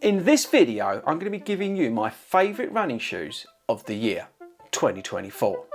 In this video, I'm going to be giving you my favourite running shoes of the year, 2024.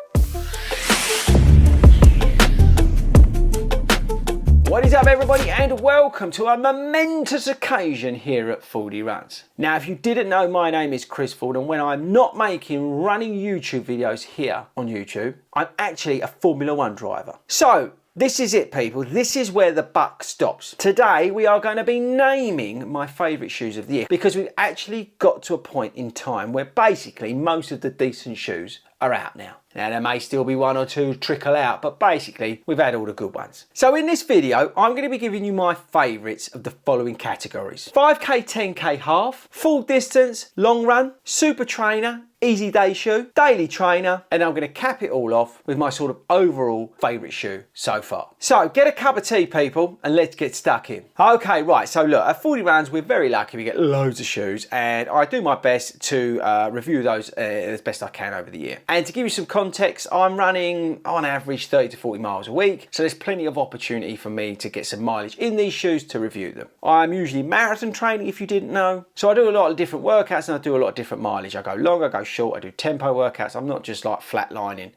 What is up everybody, and welcome to a momentous occasion here at FORDY Runs. Now if you didn't know, my name is Chris Ford, and when I'm not making running YouTube videos here on YouTube, I'm actually a Formula 1 driver. So this is it people, this is where the buck stops. Today we are going to be naming my favourite shoes of the year, because we've actually got to a point in time where basically most of the decent shoes are out now. Now there may still be one or two trickle out, but basically we've had all the good ones. So in this video, I'm going to be giving you my favourites of the following categories: 5k, 10k half, full distance, long run, super trainer, easy day shoe, daily trainer, and I'm going to cap it all off with my sort of overall favourite shoe so far. So get a cup of tea people and let's get stuck in. Okay, right, so look, at 40 Rounds we're very lucky, we get loads of shoes, and I do my best to review those as best I can over the year. And to give you some context, I'm running on average 30 to 40 miles a week, so there's plenty of opportunity for me to get some mileage in these shoes to review them. I'm usually marathon training, if you didn't know, so I do a lot of different workouts and I do a lot of different mileage. I go long, I go short, I do tempo workouts. I'm not just like flatlining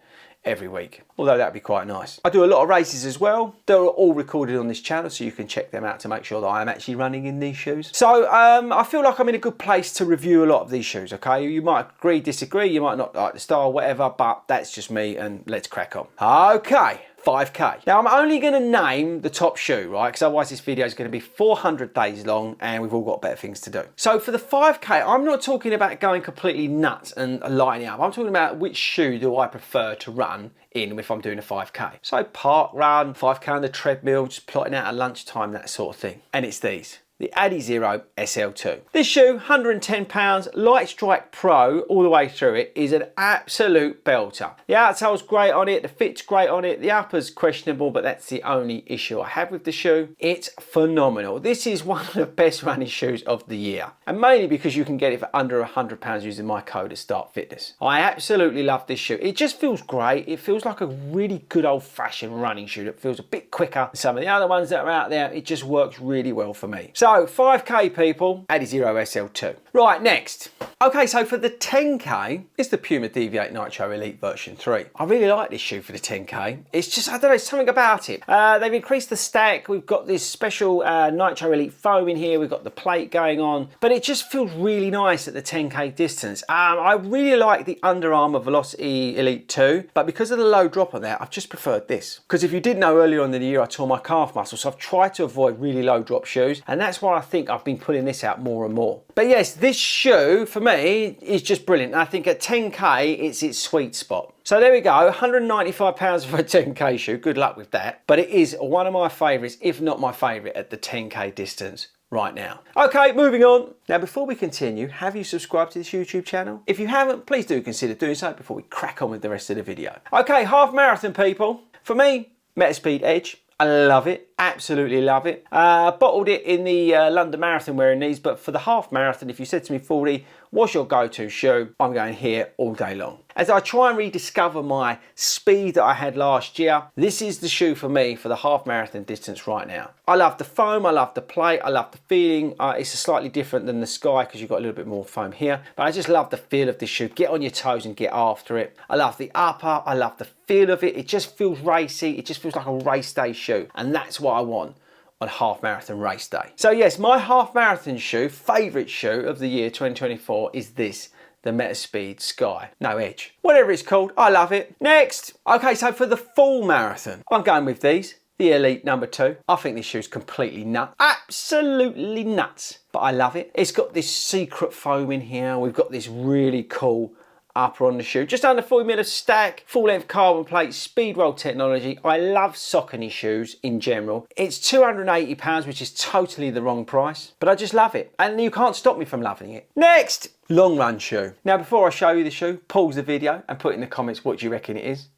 every week, although that'd be quite nice. I do a lot of races as well. They're all recorded on this channel, so you can check them out to make sure that I'm actually running in these shoes. So I feel like I'm in a good place to review a lot of these shoes, okay? You might agree, disagree, you might not like the style, whatever, but that's just me, and let's crack on. Okay. 5k. Now I'm only going to name the top shoe, right? Because otherwise this video is going to be 400 days long and we've all got better things to do. So for the 5k, I'm not talking about going completely nuts and lining up. I'm talking about which shoe do I prefer to run in if I'm doing a 5k. So park run, 5k on the treadmill, just plotting out at lunchtime, that sort of thing. And it's these. The Adizero SL2. This shoe, £110, Light Strike Pro all the way through it, is an absolute belter. The outsole's great on it, the fit's great on it, the upper's questionable, but that's the only issue I have with the shoe. It's phenomenal. This is one of the best running shoes of the year, and mainly because you can get it for under £100 using my code at Start Fitness. I absolutely love this shoe. It just feels great. It feels like a really good old-fashioned running shoe that feels a bit quicker than some of the other ones that are out there. It just works really well for me. So 5k people, Adizero SL2. Right, next. Okay, so for the 10k, it's the Puma Deviate Nitro Elite version 3. I really like this shoe for the 10k. It's just, I don't know, something about it. They've increased the stack. We've got this special Nitro Elite foam in here. We've got the plate going on, but it just feels really nice at the 10k distance. I really like the Under Armour Velocity Elite 2, but because of the low drop on that, I've just preferred this. Because if you didn't know, earlier on in the year, I tore my calf muscle, so I've tried to avoid really low drop shoes, and that's why I think I've been putting this out more and more. But yes, this shoe for me is just brilliant. I think at 10k, it's its sweet spot. So there we go, £195 for a 10k shoe. Good luck with that. But it is one of my favourites, if not my favourite, at the 10k distance right now. Okay, moving on. Now before we continue, have you subscribed to this YouTube channel? If you haven't, please do consider doing so before we crack on with the rest of the video. Okay, half marathon people. For me, Metaspeed Edge. I love it, absolutely love it. Bottled it in the London Marathon wearing these, but for the half marathon, if you said to me, 40, what's your go-to shoe? I'm going here all day long. As I try and rediscover my speed that I had last year, this is the shoe for me for the half marathon distance right now. I love the foam, I love the plate, I love the feeling. It's slightly different than the Sky because you've got a little bit more foam here, but I just love the feel of this shoe. Get on your toes and get after it. I love the upper, I love the feel of it. It just feels racy. It just feels like a race day shoe, and that's what I want on half marathon race day. So yes, my half marathon shoe, favourite shoe of the year 2024 is this, the Metaspeed Sky. No, Edge. Whatever it's called, I love it. Next. Okay, so for the full marathon, I'm going with these. The Elite number 2. I think this shoe's completely nuts. Absolutely nuts. But I love it. It's got this secret foam in here. We've got this really cool upper on the shoe, just under 40mm stack, full length carbon plate, speed roll technology. I love Saucony shoes in general. It's £280, which is totally the wrong price, but I just love it, and you can't stop me from loving it. Next, long run shoe. Now before I show you the shoe, pause the video and put in the comments what do you reckon it is.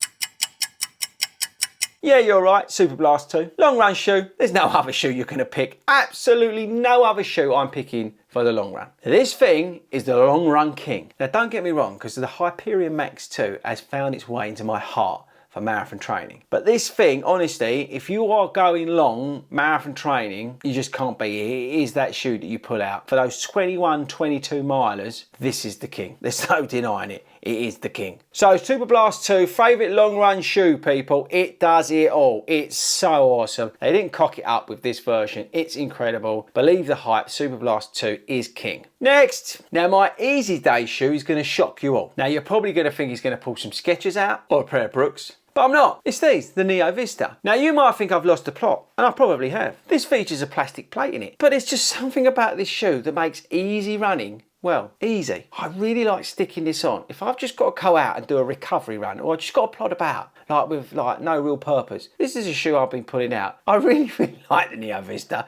Yeah, you're right, Super Blast 2. Long run shoe, there's no other shoe you're gonna pick. Absolutely no other shoe I'm picking for the long run. This thing is the long run king. Now don't get me wrong, because the Hyperion Max 2 has found its way into my heart for marathon training. But this thing, honestly, if you are going long marathon training, you just can't beat it. It is that shoe that you pull out. For those 21, 22 milers, this is the king. There's no denying it. It is the king. So Super Blast 2, favourite long run shoe, people. It does it all. It's so awesome. They didn't cock it up with this version. It's incredible. Believe the hype, Super Blast 2 is king. Next, now my easy day shoe is going to shock you all. Now you're probably going to think he's going to pull some Skechers out or a pair of Brooks. But I'm not. It's these, the Neo Vista. Now you might think I've lost the plot, and I probably have. This features a plastic plate in it, but it's just something about this shoe that makes easy running, well, easy. I really like sticking this on. If I've just got to go out and do a recovery run, or I've just got to plod about, like with like no real purpose, this is a shoe I've been pulling out. I really like the Neo Vista.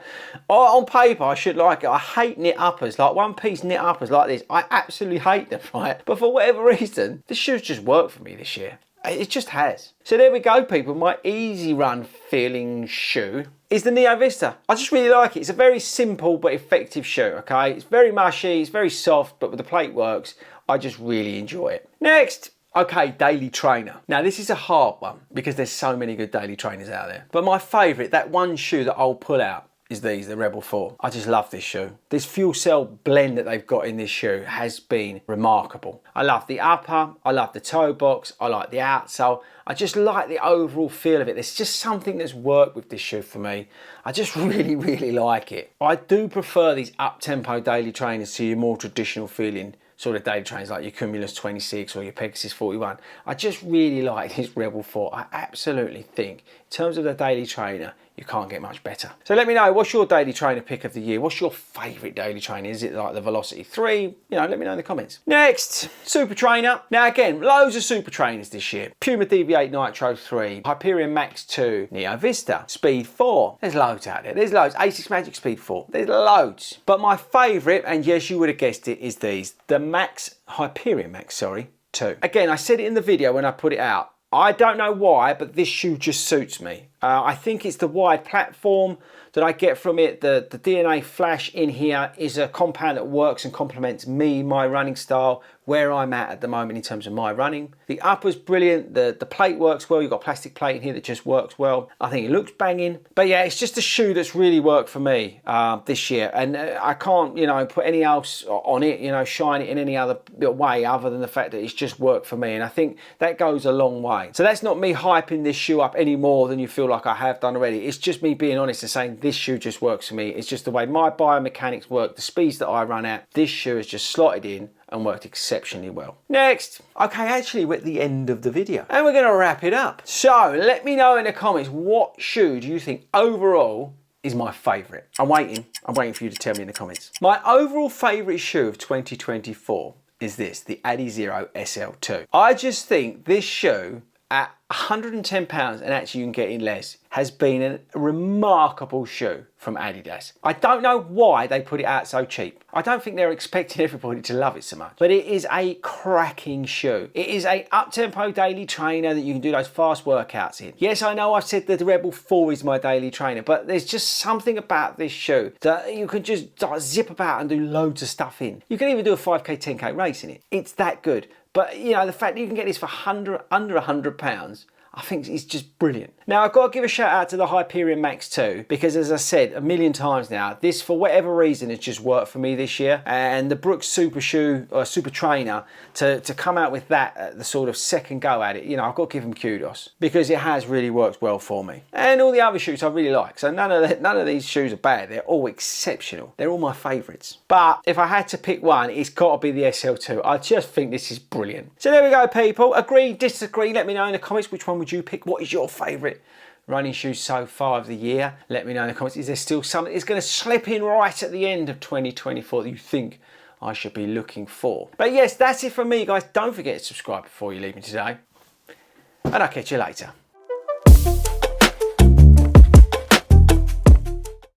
On paper, I should like it. I hate knit uppers, like one piece knit uppers like this. I absolutely hate them, right? But for whatever reason, the shoes just work for me this year. It just has. So there we go, people. My easy run feeling shoe is the Neo Vista. I just really like it. It's a very simple but effective shoe, okay? It's very mushy, it's very soft, but with the plate works, I just really enjoy it. Next, okay, daily trainer. Now this is a hard one because there's so many good daily trainers out there. But my favourite, that one shoe that I'll pull out, is these, the Rebel 4. I just love this shoe. This fuel cell blend that they've got in this shoe has been remarkable. I love the upper, I love the toe box, I like the outsole. I just like the overall feel of it. There's just something that's worked with this shoe for me. I just really like it. I do prefer these up-tempo daily trainers to your more traditional feeling sort of daily trainers like your Cumulus 26 or your Pegasus 41. I just really like this Rebel 4. I absolutely think, in terms of the daily trainer, you can't get much better. So let me know, what's your daily trainer pick of the year? What's your favourite daily trainer? Is it like the Velocity 3? You know, let me know in the comments. Next, Super Trainer. Now again, loads of Super Trainers this year. Puma DV8 Nitro 3, Hyperion Max 2, Neo Vista, Speed 4. There's loads out there. There's loads. Asics Magic Speed 4. There's loads. But my favourite, and yes, you would have guessed it, is these. The Hyperion Max 2. Again, I said it in the video when I put it out. I don't know why, but this shoe just suits me. I think it's the wide platform that I get from it. The DNA Flash in here is a compound that works and complements me, my running style, where I'm at the moment in terms of my running. The upper's brilliant. The plate works well. You've got a plastic plate in here that just works well. I think it looks banging. But yeah, it's just a shoe that's really worked for me this year. And I can't, you know, put any else on it, you know, shine it in any other way other than the fact that it's just worked for me. And I think that goes a long way. So that's not me hyping this shoe up any more than you feel like I have done already. It's just me being honest and saying this shoe just works for me. It's just the way my biomechanics work, the speeds that I run at. This shoe has just slotted in and worked exceptionally well. Next, okay, actually we're at the end of the video and we're gonna wrap it up. So let me know in the comments, what shoe do you think overall is my favourite? I'm waiting for you to tell me in the comments. My overall favourite shoe of 2024 is this, the Adizero SL2. I just think this shoe at £110, and actually you can get in less, has been a remarkable shoe from Adidas. I don't know why they put it out so cheap. I don't think they're expecting everybody to love it so much, but it is a cracking shoe. It is a up-tempo daily trainer that you can do those fast workouts in. Yes, I know I've said that the Rebel 4 is my daily trainer, but there's just something about this shoe that you can just zip about and do loads of stuff in. You can even do a 5K, 10K race in it. It's that good. But you know, the fact that you can get this for under £100, I think it's just brilliant. Now I've got to give a shout out to the Hyperion Max 2 because, as I said a million times now, this for whatever reason has just worked for me this year. And the Brooks Super Shoe or Super Trainer to come out with that at the sort of second go at it, you know, I've got to give them kudos because it has really worked well for me. And all the other shoes I really like. So none of these shoes are bad. They're all exceptional. They're all my favourites. But if I had to pick one, it's got to be the SL2. I just think this is brilliant. So there we go, people. Agree, disagree. Let me know in the comments which one would you pick. What is your favourite running shoes so far of the year? Let me know in the comments. Is there still something that's going to slip in right at the end of 2024 that you think I should be looking for? But yes, that's it from me, guys. Don't forget to subscribe before you leave me today, and I'll catch you later.